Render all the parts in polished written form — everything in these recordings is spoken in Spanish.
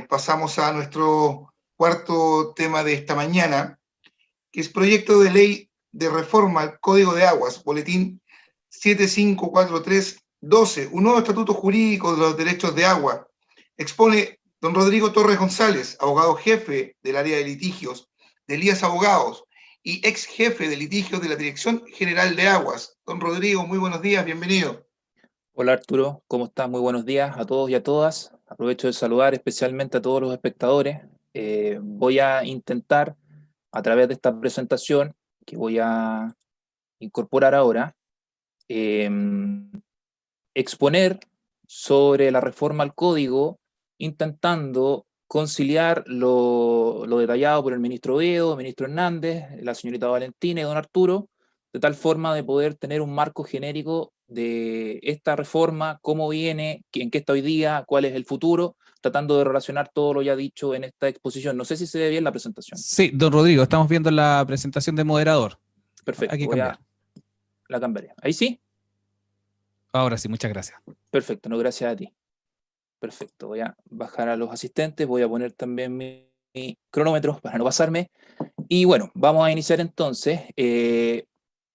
Pasamos a nuestro cuarto tema de esta mañana, que es proyecto de ley de reforma al Código de Aguas, boletín 754312, un nuevo estatuto jurídico de los derechos de agua. Expone don Rodrigo Torres González, abogado jefe del área de litigios de Elías Abogados y ex jefe de litigios de la Dirección General de Aguas. Don Rodrigo, muy buenos días, bienvenido. Hola Arturo, ¿cómo estás? Muy buenos días a todos y a todas. Aprovecho de saludar especialmente a todos los espectadores. Voy a intentar, a través de esta presentación que voy a incorporar ahora, eh, exponer sobre la reforma al código, intentando conciliar lo detallado por el ministro Oviedo, el ministro Hernández, la señorita Valentina y don Arturo, de tal forma de poder tener un marco genérico de esta reforma, cómo viene, en qué está hoy día, cuál es el futuro, tratando de relacionar todo lo ya dicho en esta exposición. No sé si se ve bien la presentación. Sí, don Rodrigo, estamos viendo la presentación de moderador. Hay Perfecto, que cambiar. la cambiaré. ¿Ahí sí? Ahora sí, muchas gracias. Perfecto, no, gracias a ti. Perfecto, voy a bajar a los asistentes, voy a poner también mi cronómetro para no pasarme. Y bueno, vamos a iniciar entonces.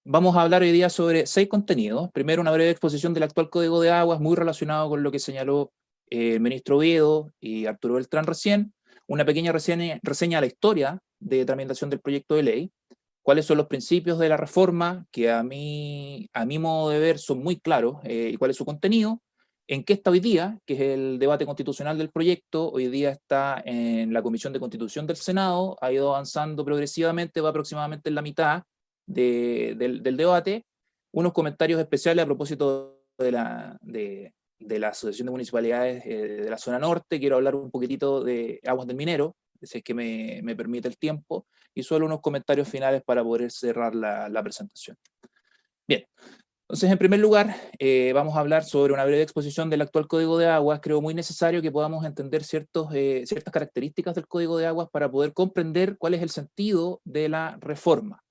Vamos a hablar hoy día sobre 6 contenidos. Primero, una breve exposición del actual Código de Aguas, muy relacionado con lo que señaló el ministro Oviedo y Arturo Beltrán recién. Una pequeña reseña a la historia de tramitación del proyecto de ley. Cuáles son los principios de la reforma, que a mi modo de ver son muy claros, y cuál es su contenido. ¿En qué está hoy día? Que es el debate constitucional del proyecto. Hoy día está en la Comisión de Constitución del Senado, ha ido avanzando progresivamente, va aproximadamente en la mitad del debate. Unos comentarios especiales a propósito de la Asociación de Municipalidades de la Zona Norte. Quiero hablar un poquitito de Aguas del Minero, si es que me permite el tiempo, y solo unos comentarios finales para poder cerrar la presentación. Bien. Entonces, en primer lugar, vamos a hablar sobre una breve exposición del actual Código de Aguas. Creo muy necesario que podamos entender ciertas características del Código de Aguas para poder comprender cuál es el sentido de la reforma.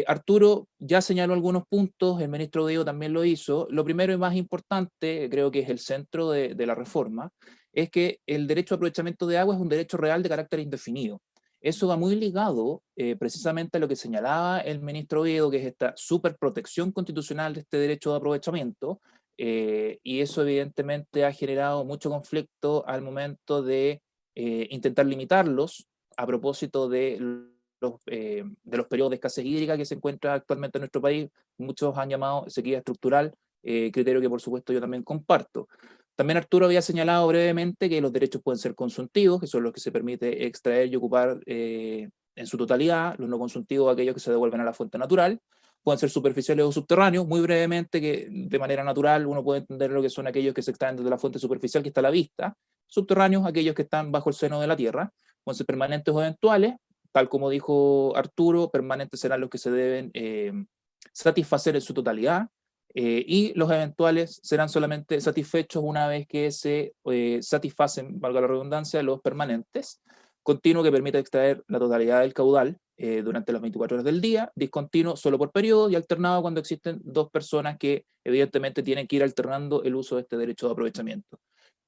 Arturo ya señaló algunos puntos, el ministro Diego también lo hizo. Lo primero y más importante, creo que es el centro de la reforma, es que el derecho a aprovechamiento de agua es un derecho real de carácter indefinido. Eso va muy ligado precisamente a lo que señalaba el ministro Oviedo, que es esta superprotección constitucional de este derecho de aprovechamiento, y eso evidentemente ha generado mucho conflicto al momento de intentar limitarlos a propósito de los periodos de escasez hídrica que se encuentra actualmente en nuestro país. Muchos han llamado sequía estructural, criterio que por supuesto yo también comparto. También Arturo había señalado brevemente que los derechos pueden ser consuntivos, que son los que se permite extraer y ocupar en su totalidad, los no consuntivos aquellos que se devuelven a la fuente natural, pueden ser superficiales o subterráneos. Muy brevemente, que de manera natural uno puede entender lo que son aquellos que se extraen desde la fuente superficial que está a la vista, subterráneos aquellos que están bajo el seno de la tierra, pueden ser permanentes o eventuales. Tal como dijo Arturo, permanentes serán los que se deben satisfacer en su totalidad, y los eventuales serán solamente satisfechos una vez que se satisfacen, valga la redundancia, los permanentes. Continuo, que permite extraer la totalidad del caudal durante las 24 horas del día. Discontinuo solo por periodo, y alternado cuando existen dos personas que evidentemente tienen que ir alternando el uso de este derecho de aprovechamiento.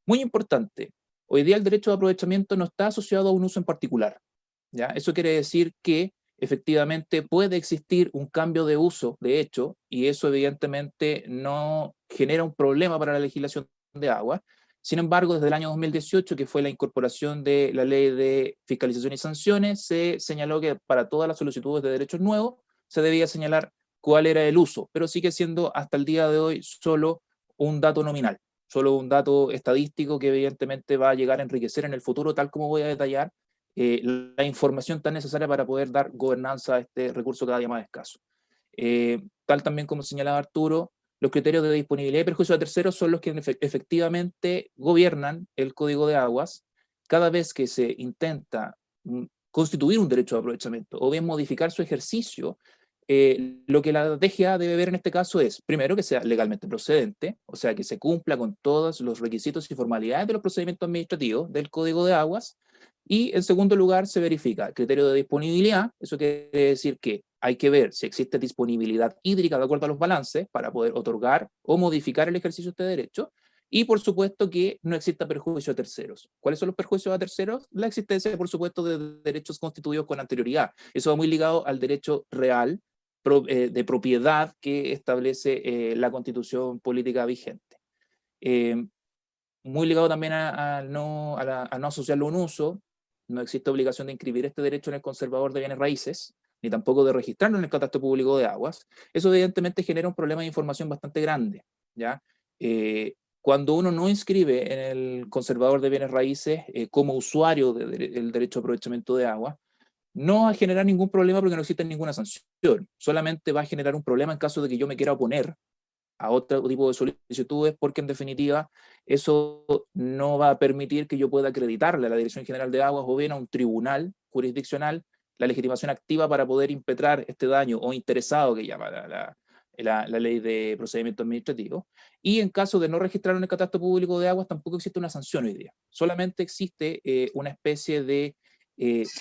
Muy importante, hoy día el derecho de aprovechamiento no está asociado a un uso en particular, ¿ya? Eso quiere decir que efectivamente puede existir un cambio de uso, de hecho, y eso evidentemente no genera un problema para la legislación de agua. Sin embargo, desde el año 2018, que fue la incorporación de la Ley de Fiscalización y Sanciones, se señaló que para todas las solicitudes de derechos nuevos se debía señalar cuál era el uso, pero sigue siendo hasta el día de hoy solo un dato nominal, solo un dato estadístico que evidentemente va a llegar a enriquecer en el futuro, tal como voy a detallar, la información tan necesaria para poder dar gobernanza a este recurso cada día más escaso. Tal también como señalaba Arturo, los criterios de disponibilidad y perjuicio de terceros son los que efectivamente gobiernan el Código de Aguas cada vez que se intenta constituir un derecho de aprovechamiento o bien modificar su ejercicio. Lo que la DGA debe ver en este caso es, primero, que sea legalmente procedente, o sea, que se cumpla con todos los requisitos y formalidades de los procedimientos administrativos del Código de Aguas. Y en segundo lugar, se verifica el criterio de disponibilidad. Eso quiere decir que hay que ver si existe disponibilidad hídrica de acuerdo a los balances para poder otorgar o modificar el ejercicio de este derecho. Y por supuesto que no exista perjuicio a terceros. ¿Cuáles son los perjuicios a terceros? La existencia, por supuesto, de derechos constituidos con anterioridad. Eso va muy ligado al derecho real de propiedad que establece la Constitución política vigente. Muy ligado también a no asociarlo a un uso. No existe obligación de inscribir este derecho en el conservador de bienes raíces, ni tampoco de registrarlo en el catastro público de aguas. Eso evidentemente genera un problema de información bastante grande, ¿ya? Cuando uno no inscribe en el conservador de bienes raíces como usuario del derecho a aprovechamiento de agua, no va a generar ningún problema porque no existe ninguna sanción. Solamente va a generar un problema en caso de que yo me quiera oponer a otro tipo de solicitudes, porque en definitiva eso no va a permitir que yo pueda acreditarle a la Dirección General de Aguas o bien a un tribunal jurisdiccional la legitimación activa para poder impetrar este daño o interesado que llama la ley de procedimiento administrativo. Y en caso de no registrarlo en el catastro público de aguas tampoco existe una sanción hoy día. Solamente existe una especie de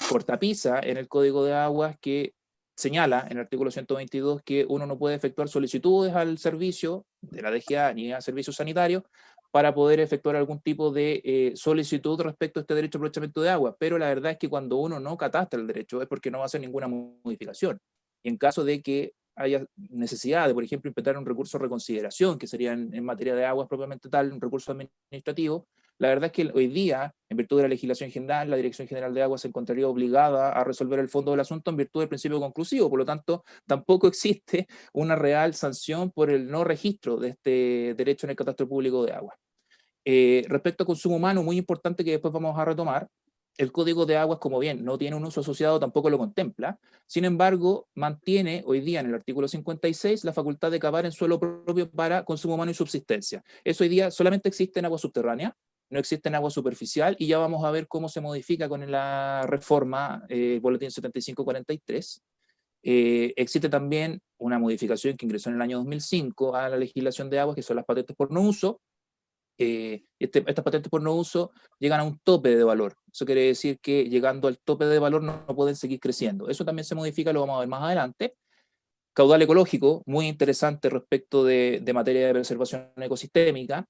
cortapisa en el Código de Aguas que señala en el artículo 122 que uno no puede efectuar solicitudes al servicio de la DGA ni a servicios sanitarios para poder efectuar algún tipo de solicitud respecto a este derecho de aprovechamiento de agua. Pero la verdad es que cuando uno no catastra el derecho es porque no va a hacer ninguna modificación. Y en caso de que haya necesidad de, por ejemplo, implementar un recurso de reconsideración, que sería en materia de aguas propiamente tal, un recurso administrativo, la verdad es que hoy día, en virtud de la legislación general, la Dirección General de Aguas se encontraría obligada a resolver el fondo del asunto en virtud del principio conclusivo. Por lo tanto, tampoco existe una real sanción por el no registro de este derecho en el catastro público de aguas. Respecto a consumo humano, muy importante que después vamos a retomar, el Código de Aguas, como bien no tiene un uso asociado, tampoco lo contempla. Sin embargo, mantiene hoy día en el artículo 56 la facultad de cavar en suelo propio para consumo humano y subsistencia. Eso hoy día solamente existe en agua subterránea, no existe en agua superficial, y ya vamos a ver cómo se modifica con la reforma, Boletín 7543. Existe también una modificación que ingresó en el año 2005 a la legislación de aguas, que son las patentes por no uso. Estas patentes por no uso llegan a un tope de valor. Eso quiere decir que llegando al tope de valor no pueden seguir creciendo. Eso también se modifica, lo vamos a ver más adelante. Caudal ecológico, muy interesante respecto de materia de preservación ecosistémica.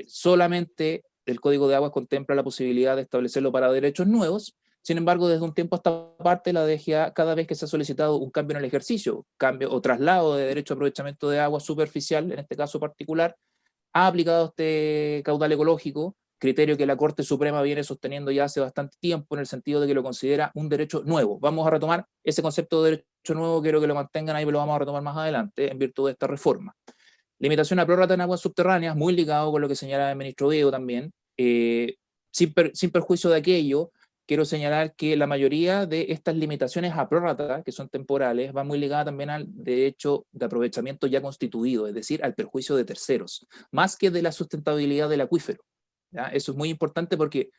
Solamente el Código de Aguas contempla la posibilidad de establecerlo para derechos nuevos. Sin embargo, desde un tiempo a esta parte, la DGA, cada vez que se ha solicitado un cambio en el ejercicio, cambio o traslado de derecho a aprovechamiento de agua superficial, en este caso particular, ha aplicado este caudal ecológico, criterio que la Corte Suprema viene sosteniendo ya hace bastante tiempo en el sentido de que lo considera un derecho nuevo. Vamos a retomar ese concepto de derecho nuevo, quiero que lo mantengan ahí, pero lo vamos a retomar más adelante en virtud de esta reforma. Limitación a prórrata en aguas subterráneas, muy ligado con lo que señala el ministro Diego también. Sin perjuicio de aquello, quiero señalar que la mayoría de estas limitaciones a prórrata, que son temporales, van muy ligadas también al derecho de aprovechamiento ya constituido, es decir, al perjuicio de terceros, más que de la sustentabilidad del acuífero. ¿Ya? Eso es muy importante porque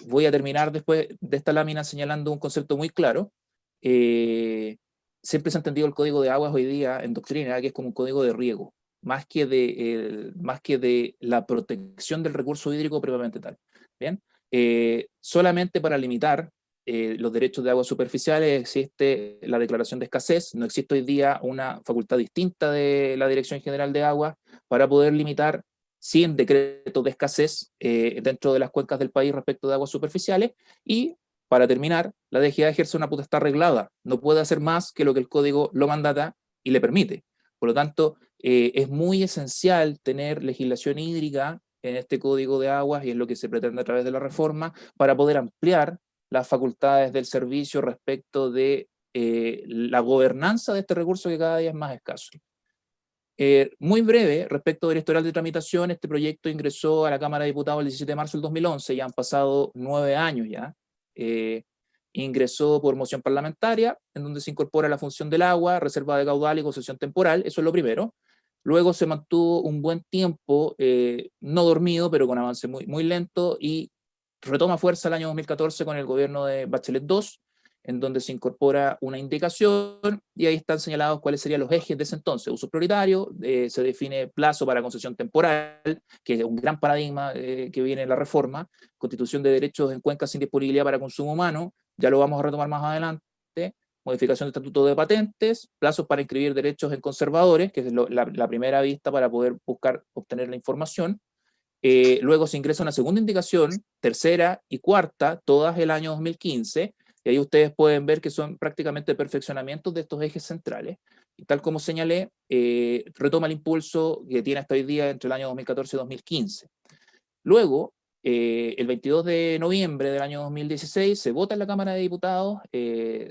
voy a terminar después de esta lámina señalando un concepto muy claro. Siempre se ha entendido el código de aguas hoy día en doctrina, que es como un código de riego, más que de la protección del recurso hídrico propiamente tal. ¿Bien? Solamente para limitar los derechos de aguas superficiales existe la declaración de escasez. No existe hoy día una facultad distinta de la Dirección General de Aguas para poder limitar sin decretos de escasez dentro de las cuencas del país respecto de aguas superficiales. Y para terminar, la DGA ejerce una potestad reglada. No puede hacer más que lo que el código lo mandata y le permite. Por lo tanto, es muy esencial tener legislación hídrica en este código de aguas, y es lo que se pretende a través de la reforma, para poder ampliar las facultades del servicio respecto de la gobernanza de este recurso que cada día es más escaso. Muy breve, respecto del historial de tramitación, este proyecto ingresó a la Cámara de Diputados el 17 de marzo del 2011, ya han pasado 9 años ya. Ingresó por moción parlamentaria, en donde se incorpora la función del agua, reserva de caudal y concesión temporal, eso es lo primero. Luego se mantuvo un buen tiempo, no dormido, pero con avance muy lento, y retoma fuerza el año 2014 con el gobierno de Bachelet II, en donde se incorpora una indicación, y ahí están señalados cuáles serían los ejes de ese entonces. Uso prioritario, se define plazo para concesión temporal, que es un gran paradigma que viene en la reforma, constitución de derechos en cuencas sin disponibilidad para consumo humano, ya lo vamos a retomar más adelante, modificación del estatuto de patentes, plazos para inscribir derechos en conservadores, que es la primera vista para poder buscar obtener la información, Luego se ingresa una segunda indicación, tercera y cuarta, todas el año 2015, y ahí ustedes pueden ver que son prácticamente perfeccionamientos de estos ejes centrales. Y tal como señalé, retoma el impulso que tiene hasta hoy día entre el año 2014 y 2015. Luego, el 22 de noviembre del año 2016, se vota en la Cámara de Diputados,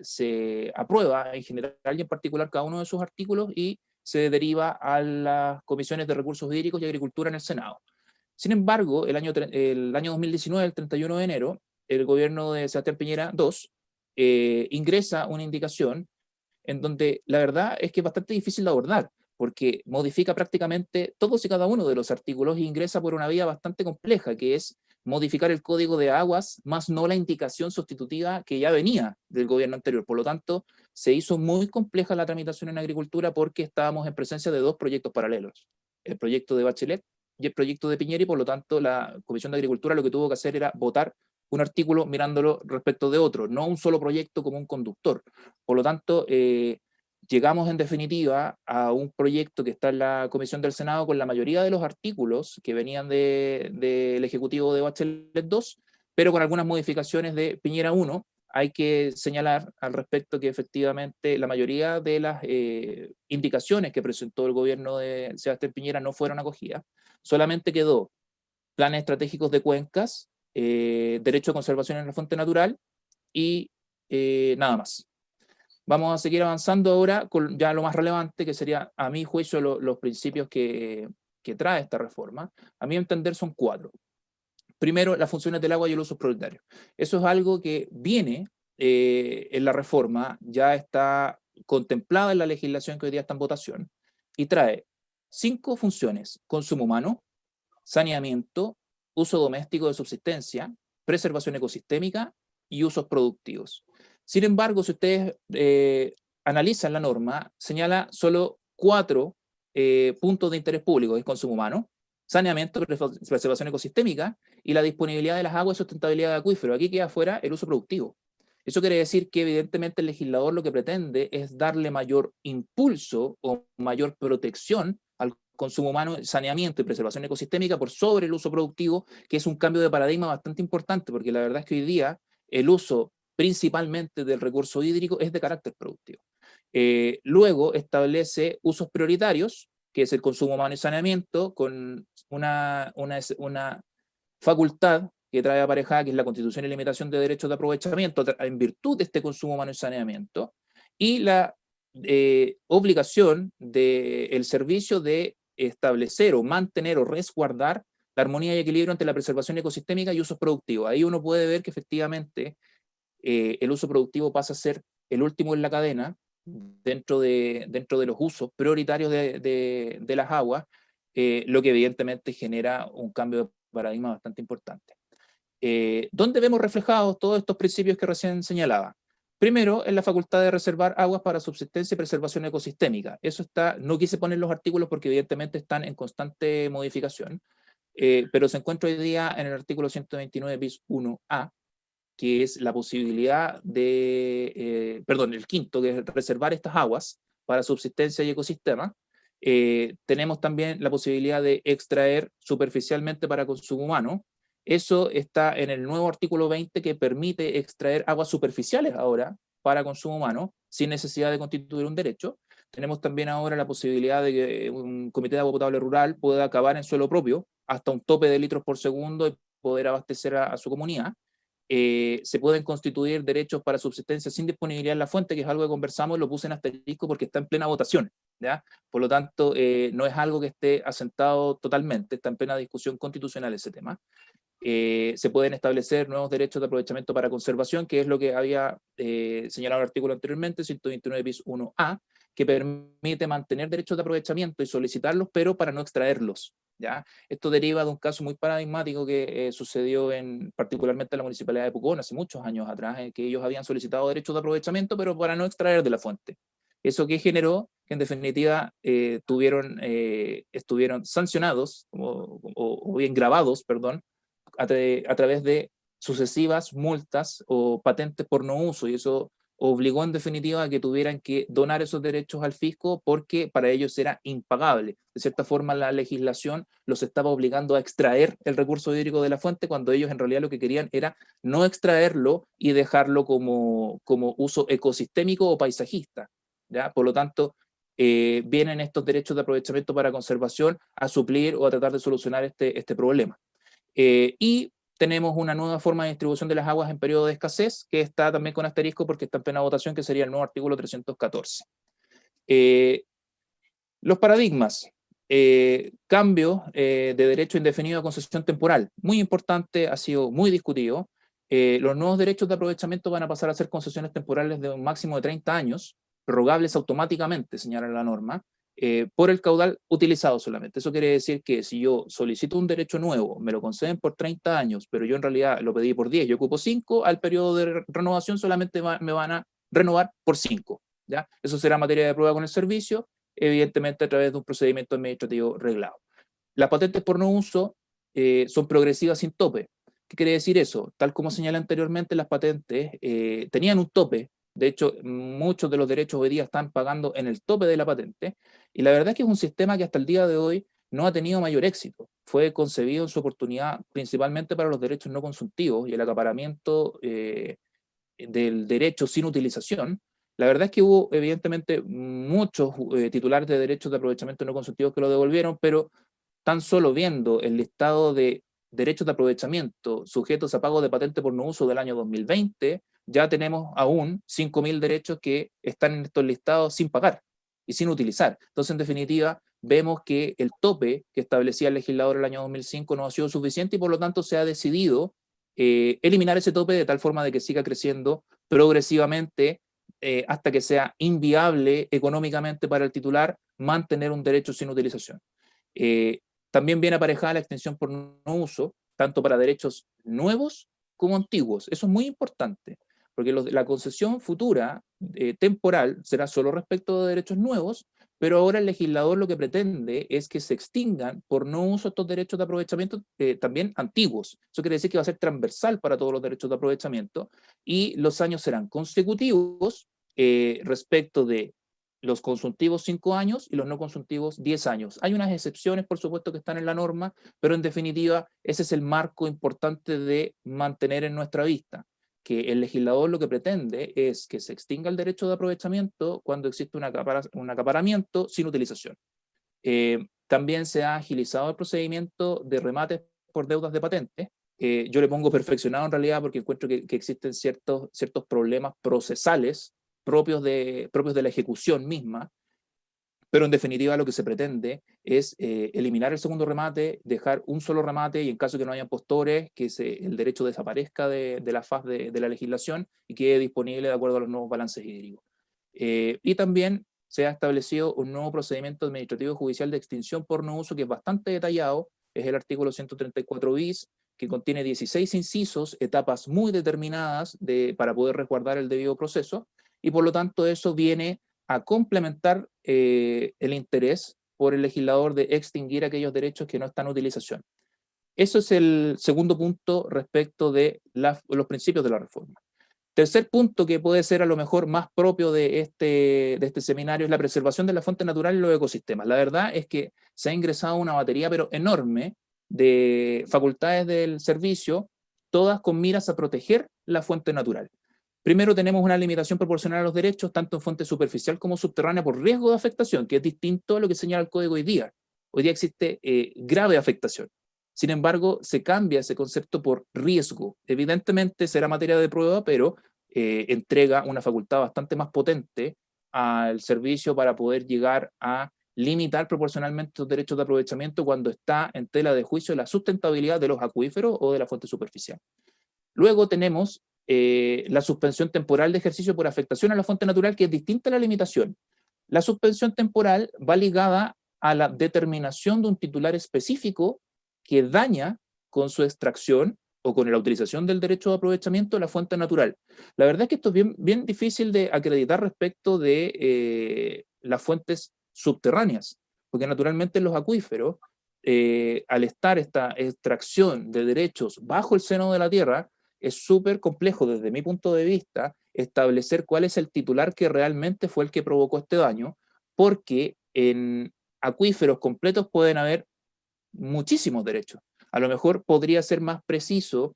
se aprueba en general y en particular cada uno de sus artículos y se deriva a las comisiones de recursos hídricos y agricultura en el Senado. Sin embargo, el año 2019, el 31 de enero, el gobierno de Sebastián Piñera II ingresa una indicación en donde la verdad es que es bastante difícil de abordar, porque modifica prácticamente todos y cada uno de los artículos e ingresa por una vía bastante compleja, que es modificar el código de aguas, más no la indicación sustitutiva que ya venía del gobierno anterior. Por lo tanto, se hizo muy compleja la tramitación en agricultura porque estábamos en presencia de dos proyectos paralelos, el proyecto de Bachelet y el proyecto de Piñera, y por lo tanto la Comisión de Agricultura lo que tuvo que hacer era votar un artículo mirándolo respecto de otro, no un solo proyecto como un conductor. Por lo tanto, llegamos en definitiva a un proyecto que está en la Comisión del Senado con la mayoría de los artículos que venían del Ejecutivo de Bachelet 2, pero con algunas modificaciones de Piñera 1. Hay que señalar al respecto que efectivamente la mayoría de las indicaciones que presentó el gobierno de Sebastián Piñera no fueron acogidas. Solamente quedó planes estratégicos de cuencas, derecho de conservación en la fuente natural y nada más. Vamos a seguir avanzando ahora con ya lo más relevante, que sería, a mi juicio, los principios que trae esta reforma. A mi entender son 4. Primero, las funciones del agua y el uso prioritario. Eso es algo que viene en la reforma, ya está contemplada en la legislación que hoy día está en votación, y trae 5 funciones: consumo humano, saneamiento, uso doméstico de subsistencia, preservación ecosistémica y usos productivos. Sin embargo, si ustedes analizan la norma, señala solo 4 puntos de interés público: es consumo humano, saneamiento, preservación ecosistémica y la disponibilidad de las aguas y sustentabilidad de acuíferos. Aquí queda fuera el uso productivo. Eso quiere decir que evidentemente el legislador lo que pretende es darle mayor impulso o mayor protección al consumo humano, saneamiento y preservación ecosistémica por sobre el uso productivo, que es un cambio de paradigma bastante importante, porque la verdad es que hoy día el uso principalmente del recurso hídrico es de carácter productivo. Luego establece usos prioritarios, que es el consumo humano y saneamiento, con una facultad que trae aparejada, que es la constitución y limitación de derechos de aprovechamiento en virtud de este consumo humano y saneamiento, y la obligación del servicio de establecer o mantener o resguardar la armonía y equilibrio entre la preservación ecosistémica y usos productivos. Ahí uno puede ver que efectivamente el uso productivo pasa a ser el último en la cadena dentro de los usos prioritarios de las aguas, lo que evidentemente genera un cambio de paradigma bastante importante. ¿Dónde vemos reflejados todos estos principios que recién señalaba? Primero, en la facultad de reservar aguas para subsistencia y preservación ecosistémica. Eso está, no quise poner los artículos porque evidentemente están en constante modificación, pero se encuentra hoy día en el artículo 129 bis 1A, que es la posibilidad de, el quinto, que es reservar estas aguas para subsistencia y ecosistema. Tenemos también la posibilidad de extraer superficialmente para consumo humano. Eso está en el nuevo artículo 20, que permite extraer aguas superficiales ahora para consumo humano, sin necesidad de constituir un derecho. Tenemos también ahora la posibilidad de que un comité de agua potable rural pueda acabar en suelo propio hasta un tope de litros por segundo y poder abastecer a su comunidad. Se pueden constituir derechos para subsistencia sin disponibilidad en la fuente, que es algo que conversamos, lo puse en asterisco porque está en plena votación, ¿ya? Por lo tanto, no es algo que esté asentado totalmente, está en plena discusión constitucional ese tema. Se pueden establecer nuevos derechos de aprovechamiento para conservación, que es lo que había señalado el artículo anteriormente, 129 bis 1A, que permite mantener derechos de aprovechamiento y solicitarlos, pero para no extraerlos, ¿ya? Esto deriva de un caso muy paradigmático que sucedió particularmente en la Municipalidad de Pucón hace muchos años atrás, que ellos habían solicitado derechos de aprovechamiento, pero para no extraer de la fuente. ¿Eso que generó? Que en definitiva estuvieron sancionados o bien grabados, perdón, a través de sucesivas multas o patentes por no uso, y eso obligó en definitiva a que tuvieran que donar esos derechos al fisco porque para ellos era impagable. De cierta forma, la legislación los estaba obligando a extraer el recurso hídrico de la fuente cuando ellos en realidad lo que querían era no extraerlo y dejarlo como uso ecosistémico o paisajista, ¿ya? Por lo tanto, vienen estos derechos de aprovechamiento para conservación a suplir o a tratar de solucionar este problema. Y tenemos una nueva forma de distribución de las aguas en periodo de escasez, que está también con asterisco porque está en plena votación, que sería el nuevo artículo 314. Los paradigmas. Cambio de derecho indefinido a concesión temporal. Muy importante, ha sido muy discutido. Los nuevos derechos de aprovechamiento van a pasar a ser concesiones temporales de un máximo de 30 años, prorrogables automáticamente, señala la norma, por el caudal utilizado solamente. Eso quiere decir que si yo solicito un derecho nuevo, me lo conceden por 30 años, pero yo en realidad lo pedí por 10, yo ocupo 5, al periodo de renovación solamente me van a renovar por 5. ¿Ya? Eso será materia de prueba con el servicio, evidentemente a través de un procedimiento administrativo reglado. Las patentes por no uso son progresivas sin tope. ¿Qué quiere decir eso? Tal como señalé anteriormente, las patentes tenían un tope. De hecho, muchos de los derechos hoy día están pagando en el tope de la patente, y la verdad es que es un sistema que hasta el día de hoy no ha tenido mayor éxito. Fue concebido en su oportunidad principalmente para los derechos no consultivos y el acaparamiento del derecho sin utilización. La verdad es que hubo evidentemente muchos titulares de derechos de aprovechamiento no consultivos que lo devolvieron, pero tan solo viendo el listado de derechos de aprovechamiento sujetos a pago de patente por no uso del año 2020, ya tenemos aún 5.000 derechos que están en estos listados sin pagar y sin utilizar. Entonces, en definitiva, vemos que el tope que establecía el legislador el año 2005 no ha sido suficiente y por lo tanto se ha decidido eliminar ese tope de tal forma de que siga creciendo progresivamente hasta que sea inviable económicamente para el titular mantener un derecho sin utilización. También viene aparejada la extensión por no uso, tanto para derechos nuevos como antiguos. Eso es muy importante, porque la concesión futura temporal será solo respecto de derechos nuevos, pero ahora el legislador lo que pretende es que se extingan por no uso estos derechos de aprovechamiento también antiguos. Eso quiere decir que va a ser transversal para todos los derechos de aprovechamiento y los años serán consecutivos respecto de los consultivos 5 años y los no consultivos 10 años. Hay unas excepciones, por supuesto, que están en la norma, pero en definitiva ese es el marco importante de mantener en nuestra vista, que el legislador lo que pretende es que se extinga el derecho de aprovechamiento cuando existe un acaparamiento sin utilización. También se ha agilizado el procedimiento de remates por deudas de patente. Yo le pongo perfeccionado en realidad porque encuentro que existen ciertos problemas procesales propios de la ejecución misma, pero en definitiva lo que se pretende es eliminar el segundo remate, dejar un solo remate y en caso de que no haya postores, que el derecho desaparezca de la faz de la legislación y quede disponible de acuerdo a los nuevos balances hídricos. Y también se ha establecido un nuevo procedimiento administrativo judicial de extinción por no uso que es bastante detallado, es el artículo 134 bis, que contiene 16 incisos, etapas muy determinadas para poder resguardar el debido proceso, y por lo tanto eso viene a complementar el interés por el legislador de extinguir aquellos derechos que no están en utilización. Eso es el segundo punto respecto de los principios de la reforma. Tercer punto que puede ser a lo mejor más propio de este seminario es la preservación de la fuente natural y los ecosistemas. La verdad es que se ha ingresado una batería pero enorme de facultades del servicio, todas con miras a proteger la fuente natural. Primero tenemos una limitación proporcional a los derechos, tanto en fuente superficial como subterránea, por riesgo de afectación, que es distinto a lo que señala el código hoy día. Hoy día existe grave afectación. Sin embargo, se cambia ese concepto por riesgo. Evidentemente será materia de prueba, pero entrega una facultad bastante más potente al servicio para poder llegar a limitar proporcionalmente los derechos de aprovechamiento cuando está en tela de juicio la sustentabilidad de los acuíferos o de la fuente superficial. Luego tenemos la suspensión temporal de ejercicio por afectación a la fuente natural, que es distinta a la limitación. La suspensión temporal va ligada a la determinación de un titular específico que daña con su extracción o con la utilización del derecho de aprovechamiento de la fuente natural. La verdad es que esto es bien difícil de acreditar respecto de las fuentes subterráneas, porque naturalmente en los acuíferos, al estar esta extracción de derechos bajo el seno de la tierra, es súper complejo desde mi punto de vista establecer cuál es el titular que realmente fue el que provocó este daño, porque en acuíferos completos pueden haber muchísimos derechos. A lo mejor podría ser más preciso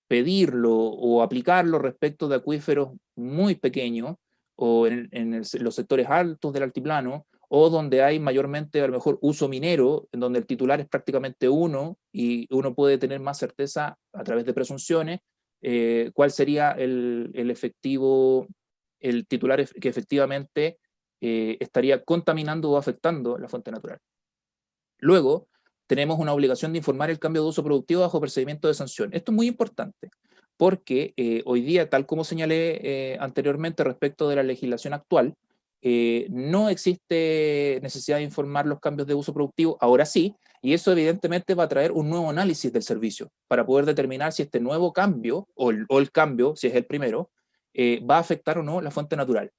pedirlo o aplicarlo respecto de acuíferos muy pequeños o los sectores altos del altiplano, o donde hay mayormente a lo mejor uso minero, en donde el titular es prácticamente uno y uno puede tener más certeza a través de presunciones cuál sería el efectivo, el titular que efectivamente estaría contaminando o afectando la fuente natural. Luego, tenemos una obligación de informar el cambio de uso productivo bajo procedimiento de sanción. Esto es muy importante, porque hoy día, tal como señalé anteriormente respecto de la legislación actual, no existe necesidad de informar los cambios de uso productivo, ahora sí, y eso evidentemente va a traer un nuevo análisis del servicio, para poder determinar si este nuevo cambio, o el cambio, si es el primero, va a afectar o no la fuente natural.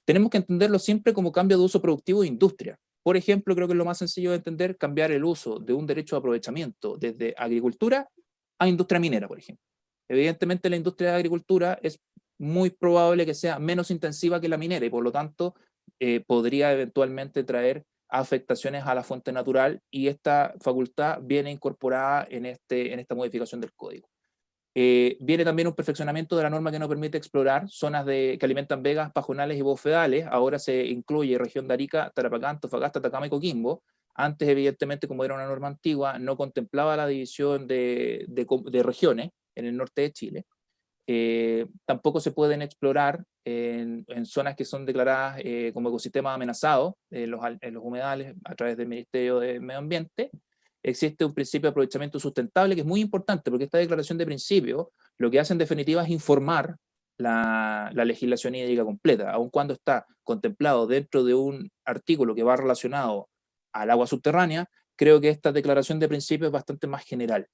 Tenemos que entenderlo siempre como cambio de uso productivo de industria. Por ejemplo, creo que es lo más sencillo de entender, cambiar el uso de un derecho de aprovechamiento desde agricultura a industria minera, por ejemplo. Evidentemente, la industria de agricultura es muy probable que sea menos intensiva que la minera y por lo tanto podría eventualmente traer afectaciones a la fuente natural, y esta facultad viene incorporada en esta modificación del código. Viene también un perfeccionamiento de la norma que nos permite explorar zonas que alimentan vegas, pajonales y bofedales. Ahora se incluye región de Arica, Tarapacá, Antofagasta, Atacama y Coquimbo. Antes, evidentemente, como era una norma antigua, no contemplaba la división de regiones en el norte de Chile. Tampoco se pueden explorar en zonas que son declaradas como ecosistemas amenazados en los humedales a través del Ministerio de Medio Ambiente. Existe un principio de aprovechamiento sustentable que es muy importante, porque esta declaración de principio lo que hace en definitiva es informar la legislación hídrica completa, aun cuando está contemplado dentro de un artículo que va relacionado al agua subterránea. Creo que esta declaración de principio es bastante más general.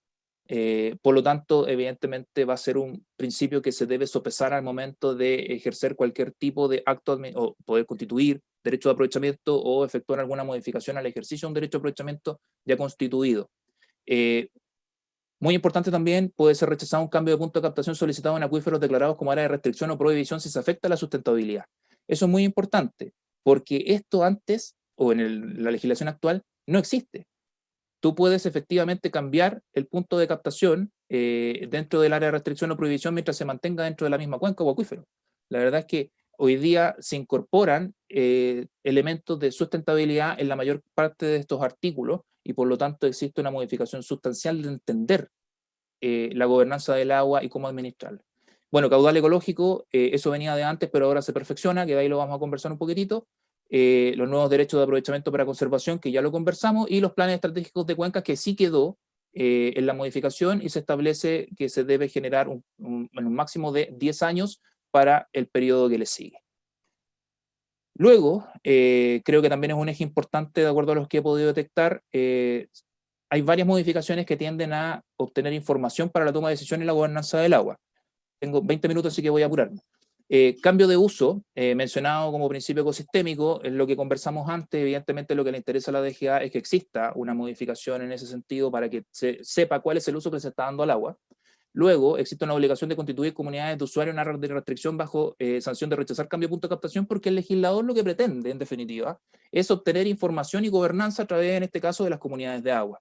Por lo tanto, evidentemente va a ser un principio que se debe sopesar al momento de ejercer cualquier tipo de acto o poder constituir derecho de aprovechamiento o efectuar alguna modificación al ejercicio de un derecho de aprovechamiento ya constituido. Muy importante también, puede ser rechazado un cambio de punto de captación solicitado en acuíferos declarados como área de restricción o prohibición si se afecta la sustentabilidad. Eso es muy importante, porque esto antes, o en la legislación actual, no existe. Tú puedes efectivamente cambiar el punto de captación dentro del área de restricción o prohibición mientras se mantenga dentro de la misma cuenca o acuífero. La verdad es que hoy día se incorporan elementos de sustentabilidad en la mayor parte de estos artículos y por lo tanto existe una modificación sustancial de entender la gobernanza del agua y cómo administrarla. Bueno, caudal ecológico, eso venía de antes, pero ahora se perfecciona, que de ahí lo vamos a conversar un poquitito. Los nuevos derechos de aprovechamiento para conservación, que ya lo conversamos, y los planes estratégicos de cuencas, que sí quedó en la modificación, y se establece que se debe generar un máximo de 10 años para el periodo que le sigue. Luego, creo que también es un eje importante, de acuerdo a los que he podido detectar, hay varias modificaciones que tienden a obtener información para la toma de decisiones en la gobernanza del agua. Tengo 20 minutos, así que voy a apurarme. Cambio de uso, mencionado como principio ecosistémico, es lo que conversamos antes. Evidentemente lo que le interesa a la DGA es que exista una modificación en ese sentido para que se sepa cuál es el uso que se está dando al agua. Luego, existe una obligación de constituir comunidades de usuarios en áreas de restricción bajo sanción de rechazar cambio de punto de captación, porque el legislador lo que pretende, en definitiva, es obtener información y gobernanza a través, en este caso, de las comunidades de agua.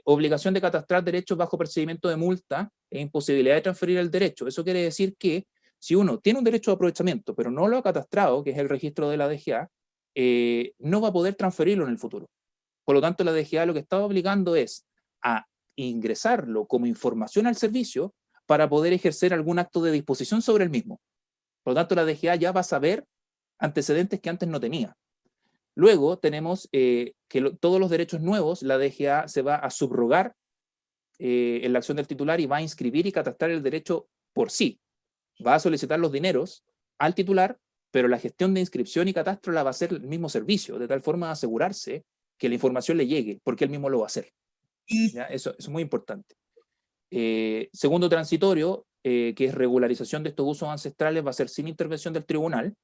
Obligación de catastrar derechos bajo procedimiento de multa e imposibilidad de transferir el derecho. Eso quiere decir que si uno tiene un derecho de aprovechamiento, pero no lo ha catastrado, que es el registro de la DGA, no va a poder transferirlo en el futuro. Por lo tanto, la DGA lo que está obligando es a ingresarlo como información al servicio para poder ejercer algún acto de disposición sobre el mismo. Por lo tanto, la DGA ya va a saber antecedentes que antes no tenía. Luego tenemos que todos los derechos nuevos, la DGA se va a subrogar en la acción del titular y va a inscribir y catastrar el derecho por sí. Va a solicitar los dineros al titular, pero la gestión de inscripción y catastro la va a hacer el mismo servicio, de tal forma de asegurarse que la información le llegue, porque él mismo lo va a hacer. ¿Ya? Eso es muy importante. Segundo transitorio, que es regularización de estos usos ancestrales, va a ser sin intervención del tribunal.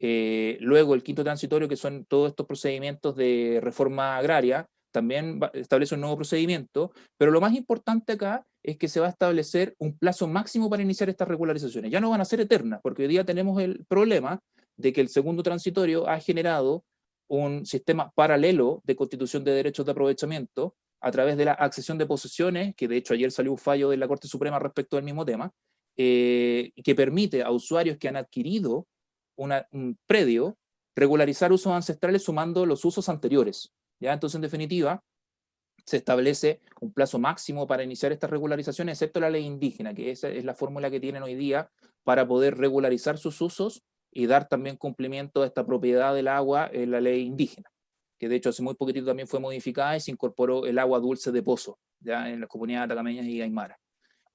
Luego el quinto transitorio, que son todos estos procedimientos de reforma agraria, también establece un nuevo procedimiento, pero lo más importante acá es que se va a establecer un plazo máximo para iniciar estas regularizaciones. Ya no van a ser eternas, porque hoy día tenemos el problema de que el segundo transitorio ha generado un sistema paralelo de constitución de derechos de aprovechamiento a través de la accesión de posesiones, que de hecho ayer salió un fallo de la Corte Suprema respecto al mismo tema, que permite a usuarios que han adquirido un predio regularizar usos ancestrales sumando los usos anteriores. ¿Ya? Entonces, en definitiva, se establece un plazo máximo para iniciar estas regularizaciones, excepto la ley indígena, que esa es la fórmula que tienen hoy día para poder regularizar sus usos y dar también cumplimiento a esta propiedad del agua en la ley indígena, que de hecho hace muy poquitito también fue modificada y se incorporó el agua dulce de pozo, ya en las comunidades atacameñas y aymara.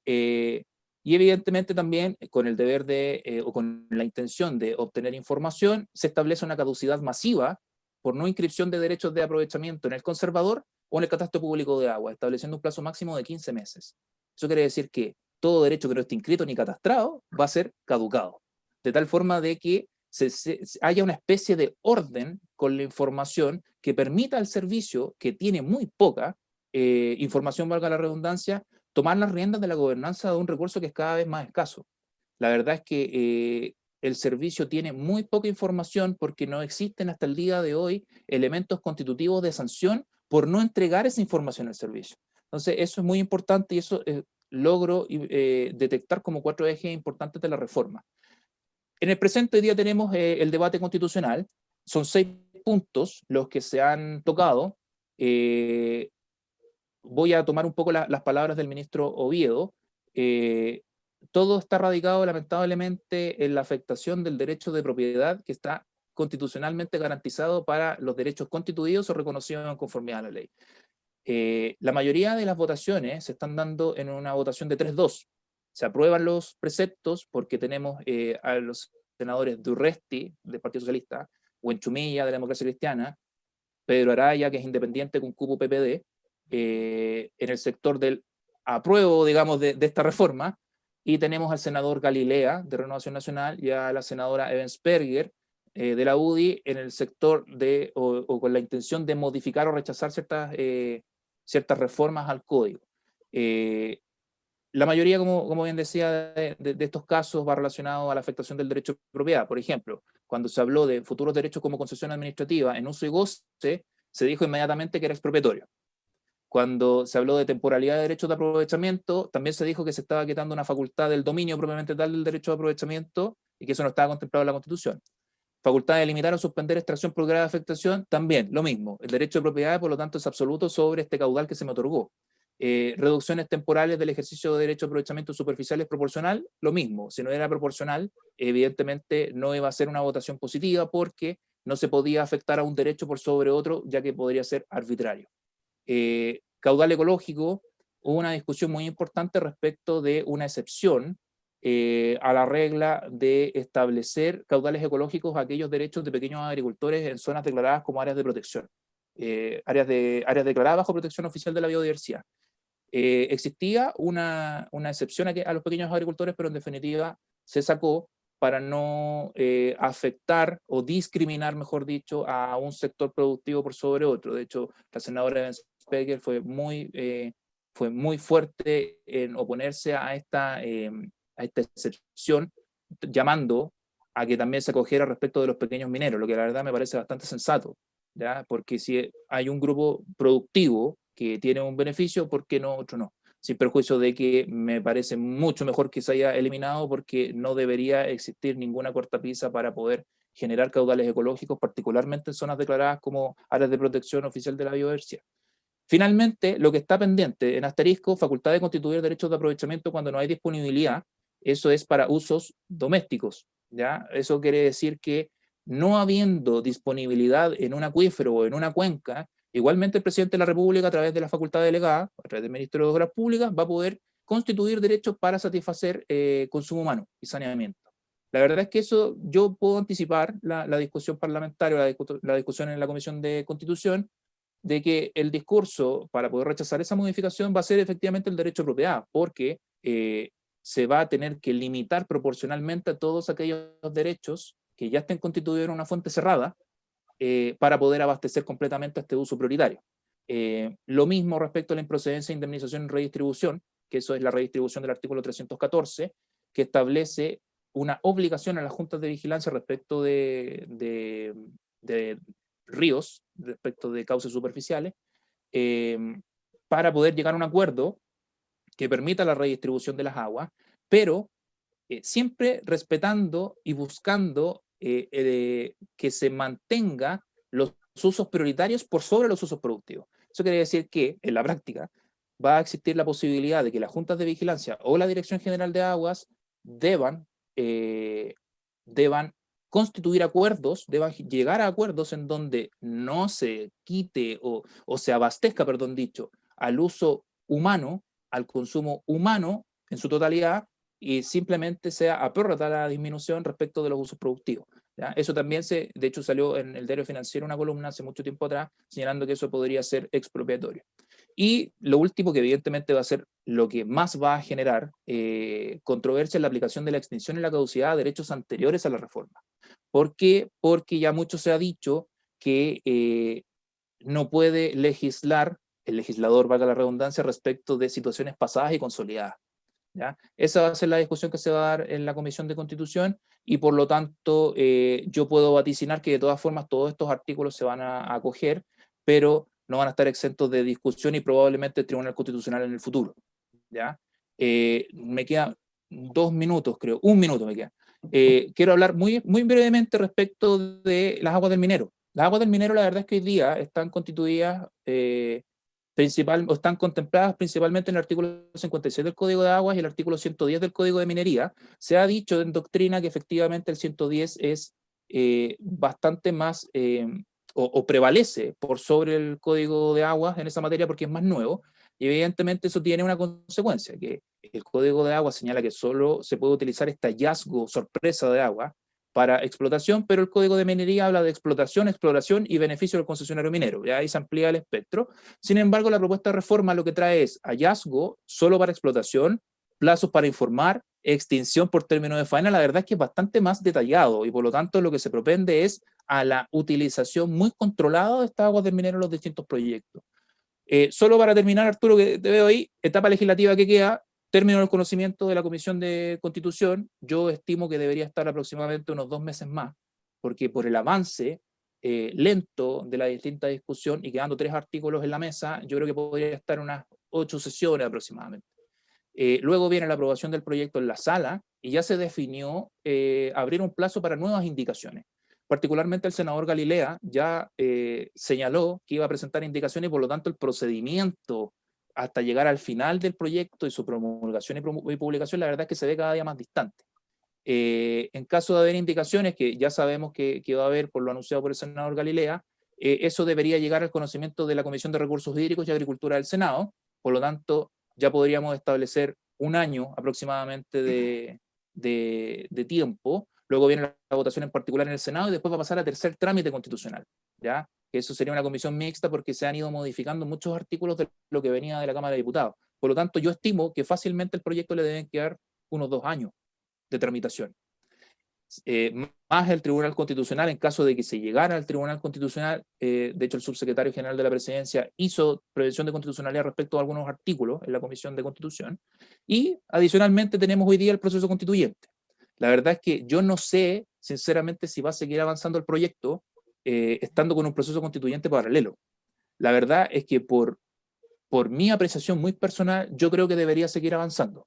Y evidentemente también con el deber de, o con la intención de obtener información, se establece una caducidad masiva por no inscripción de derechos de aprovechamiento en el conservador o en el catastro público de agua, estableciendo un plazo máximo de 15 meses. Eso quiere decir que todo derecho que no esté inscrito ni catastrado va a ser caducado, de tal forma de que haya una especie de orden con la información que permita al servicio, que tiene muy poca información, valga la redundancia, tomar las riendas de la gobernanza de un recurso que es cada vez más escaso. La verdad es que el servicio tiene muy poca información porque no existen hasta el día de hoy elementos constitutivos de sanción por no entregar esa información al servicio. Entonces, eso es muy importante y eso logro detectar como 4 ejes importantes de la reforma. En el presente hoy día tenemos el debate constitucional. Son 6 puntos los que se han tocado. Voy a tomar un poco las palabras del ministro Oviedo. Todo está radicado lamentablemente en la afectación del derecho de propiedad que está constitucionalmente garantizado para los derechos constituidos o reconocidos en conformidad a la ley. La mayoría de las votaciones se están dando en una votación de 3-2. Se aprueban los preceptos porque tenemos a los senadores Durresti, del Partido Socialista, Huenchumilla, de la Democracia Cristiana, Pedro Araya, que es independiente con cupo PPD, en el sector del apruebo, digamos, de esta reforma, y tenemos al senador Galilea, de Renovación Nacional, y a la senadora Ebensperger, de la UDI, en el sector de, o con la intención de modificar o rechazar ciertas reformas al código. La mayoría, como bien decía, de estos casos va relacionado a la afectación del derecho de propiedad. Por ejemplo, cuando se habló de futuros derechos como concesión administrativa en uso y goce, se dijo inmediatamente que era expropiatorio. Cuando se habló de temporalidad de derechos de aprovechamiento, también se dijo que se estaba quitando una facultad del dominio propiamente tal del derecho de aprovechamiento y que eso no estaba contemplado en la Constitución. Facultad de limitar o suspender extracción por grave afectación, también lo mismo. El derecho de propiedad, por lo tanto, es absoluto sobre este caudal que se me otorgó. Reducciones temporales del ejercicio de derecho de aprovechamiento superficial es proporcional, lo mismo. Si no era proporcional, evidentemente no iba a ser una votación positiva porque no se podía afectar a un derecho por sobre otro, ya que podría ser arbitrario. Caudal ecológico, hubo una discusión muy importante respecto de una excepción a la regla de establecer caudales ecológicos a aquellos derechos de pequeños agricultores en zonas declaradas como áreas de protección, áreas declaradas bajo protección oficial de la biodiversidad. Existía una excepción a los pequeños agricultores, pero en definitiva se sacó para no afectar o discriminar, mejor dicho, a un sector productivo por sobre otro. De hecho, la senadora Speger fue muy fuerte en oponerse a esta excepción, llamando a que también se acogiera respecto de los pequeños mineros, lo que la verdad me parece bastante sensato, ¿ya? Porque si hay un grupo productivo que tiene un beneficio, ¿por qué no otro no? Sin perjuicio de que me parece mucho mejor que se haya eliminado porque no debería existir ninguna cortapisa para poder generar caudales ecológicos, particularmente en zonas declaradas como áreas de protección oficial de la biodiversidad. Finalmente, lo que está pendiente en asterisco, facultad de constituir derechos de aprovechamiento cuando no hay disponibilidad, eso es para usos domésticos, ¿ya? Eso quiere decir que no habiendo disponibilidad en un acuífero o en una cuenca, igualmente el presidente de la República, a través de la facultad delegada, a través del Ministerio de Obras Públicas, va a poder constituir derechos para satisfacer consumo humano y saneamiento. La verdad es que eso yo puedo anticipar la discusión parlamentaria, la discusión en la Comisión de Constitución, de que el discurso para poder rechazar esa modificación va a ser efectivamente el derecho de propiedad, porque se va a tener que limitar proporcionalmente a todos aquellos derechos que ya estén constituidos en una fuente cerrada para poder abastecer completamente este uso prioritario. Lo mismo respecto a la improcedencia, indemnización y redistribución, que eso es la redistribución del artículo 314, que establece una obligación a las juntas de vigilancia respecto de ríos, respecto de cauces superficiales, para poder llegar a un acuerdo que permita la redistribución de las aguas, pero siempre respetando y buscando que se mantenga los usos prioritarios por sobre los usos productivos. Eso quiere decir que, en la práctica, va a existir la posibilidad de que las juntas de vigilancia o la Dirección General de Aguas deban constituir acuerdos, deban llegar a acuerdos en donde no se quite o se abastezca, perdón dicho, al uso humano, al consumo humano en su totalidad, y simplemente sea a prorratar la disminución respecto de los usos productivos. ¿Ya? Eso también de hecho salió en el diario financiero una columna hace mucho tiempo atrás, señalando que eso podría ser expropiatorio. Y lo último, que evidentemente va a ser lo que más va a generar controversia, en la aplicación de la extinción y la caducidad de derechos anteriores a la reforma. ¿Por qué? Porque ya mucho se ha dicho que no puede legislar el legislador, valga la redundancia, respecto de situaciones pasadas y consolidadas. ¿Ya? Esa va a ser la discusión que se va a dar en la Comisión de Constitución, y por lo tanto yo puedo vaticinar que de todas formas todos estos artículos se van a acoger, pero no van a estar exentos de discusión y probablemente el Tribunal Constitucional en el futuro. ¿Ya? Me quedan 2 minutos, creo, 1 minuto me queda. Quiero hablar muy brevemente respecto de las aguas del Minero. Las aguas del Minero, la verdad es que hoy día están constituidas están contempladas principalmente en el artículo 56 del Código de Aguas y el artículo 110 del Código de Minería. Se ha dicho en doctrina que efectivamente el 110 es bastante más, o prevalece por sobre el Código de Aguas en esa materia porque es más nuevo, y evidentemente eso tiene una consecuencia, que el Código de Aguas señala que solo se puede utilizar este hallazgo sorpresa de agua para explotación, pero el Código de Minería habla de explotación, exploración y beneficio del concesionario minero. Ya ahí se amplía el espectro. Sin embargo, la propuesta de reforma lo que trae es hallazgo solo para explotación, plazos para informar, extinción por término de faena. La verdad es que es bastante más detallado, y por lo tanto lo que se propende es a la utilización muy controlada de estas aguas del minero en los distintos proyectos. Solo para terminar, Arturo, que te veo ahí, etapa legislativa que queda, término del conocimiento de la Comisión de Constitución. Yo estimo que debería estar aproximadamente unos 2 meses más, porque por el avance lento de la distinta discusión y quedando 3 artículos en la mesa, yo creo que podría estar unas 8 sesiones aproximadamente. Luego viene la aprobación del proyecto en la sala y ya se definió abrir un plazo para nuevas indicaciones. Particularmente el senador Galilea ya señaló que iba a presentar indicaciones, y por lo tanto el procedimiento hasta llegar al final del proyecto y su promulgación y publicación, la verdad es que se ve cada día más distante. En caso de haber indicaciones, que ya sabemos que va a haber por lo anunciado por el senador Galilea, eso debería llegar al conocimiento de la Comisión de Recursos Hídricos y Agricultura del Senado. Por lo tanto, ya podríamos establecer 1 año aproximadamente de tiempo. Luego viene la votación en particular en el Senado y después va a pasar a tercer trámite constitucional, ¿ya? Eso sería una comisión mixta porque se han ido modificando muchos artículos de lo que venía de la Cámara de Diputados. Por lo tanto, yo estimo que fácilmente el proyecto le deben quedar unos 2 años de tramitación. Más el Tribunal Constitucional, en caso de que se llegara al Tribunal Constitucional, de hecho el subsecretario general de la Presidencia hizo prevención de constitucionalidad respecto a algunos artículos en la Comisión de Constitución, y adicionalmente tenemos hoy día el proceso constituyente. La verdad es que yo no sé, sinceramente, si va a seguir avanzando el proyecto estando con un proceso constituyente paralelo. La verdad es que por mi apreciación muy personal, yo creo que debería seguir avanzando.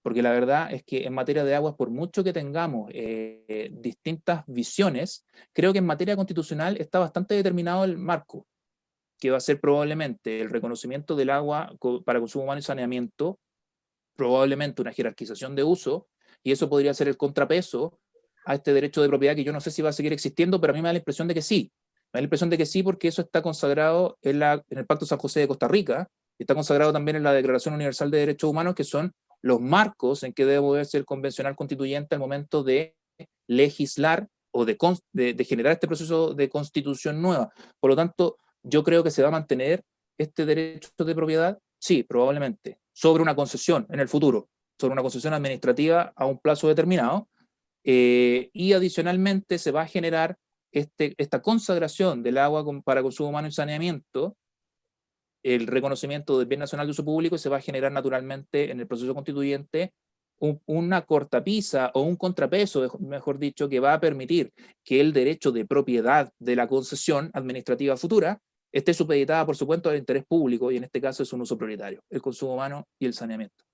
Porque la verdad es que en materia de aguas, por mucho que tengamos distintas visiones, creo que en materia constitucional está bastante determinado el marco, que va a ser probablemente el reconocimiento del agua para consumo humano y saneamiento, probablemente una jerarquización de uso, y eso podría ser el contrapeso a este derecho de propiedad, que yo no sé si va a seguir existiendo, pero a mí me da la impresión de que sí. Me da la impresión de que sí, porque eso está consagrado en el Pacto San José de Costa Rica, y está consagrado también en la Declaración Universal de Derechos Humanos, que son los marcos en que debe moverse el convencional constituyente al momento de legislar o de generar este proceso de constitución nueva. Por lo tanto, yo creo que se va a mantener este derecho de propiedad, sí, probablemente, sobre una concesión en el futuro, sobre una concesión administrativa a un plazo determinado, y adicionalmente se va a generar esta consagración del agua para consumo humano y saneamiento el reconocimiento del bien nacional de uso público y se va a generar naturalmente en el proceso constituyente una cortapisa o un contrapeso, mejor dicho, que va a permitir que el derecho de propiedad de la concesión administrativa futura esté supeditada, por supuesto, al interés público, y en este caso es un uso prioritario, el consumo humano y el saneamiento.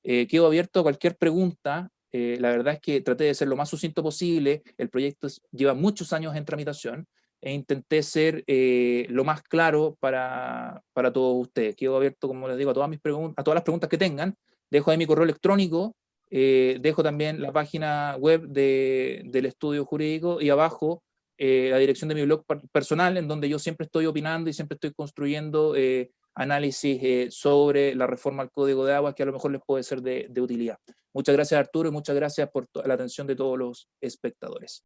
Quedo abierto a cualquier pregunta. La verdad es que traté de ser lo más sucinto posible. El proyecto lleva muchos años en tramitación e intenté ser lo más claro para todos ustedes. Quedo abierto, como les digo, a todas las preguntas que tengan. Dejo ahí mi correo electrónico, dejo también la página web del estudio jurídico y abajo la dirección de mi blog personal, en donde yo siempre estoy opinando y siempre estoy construyendo análisis sobre la reforma al Código de Aguas que a lo mejor les puede ser de utilidad. Muchas gracias, Arturo, y muchas gracias por la atención de todos los espectadores.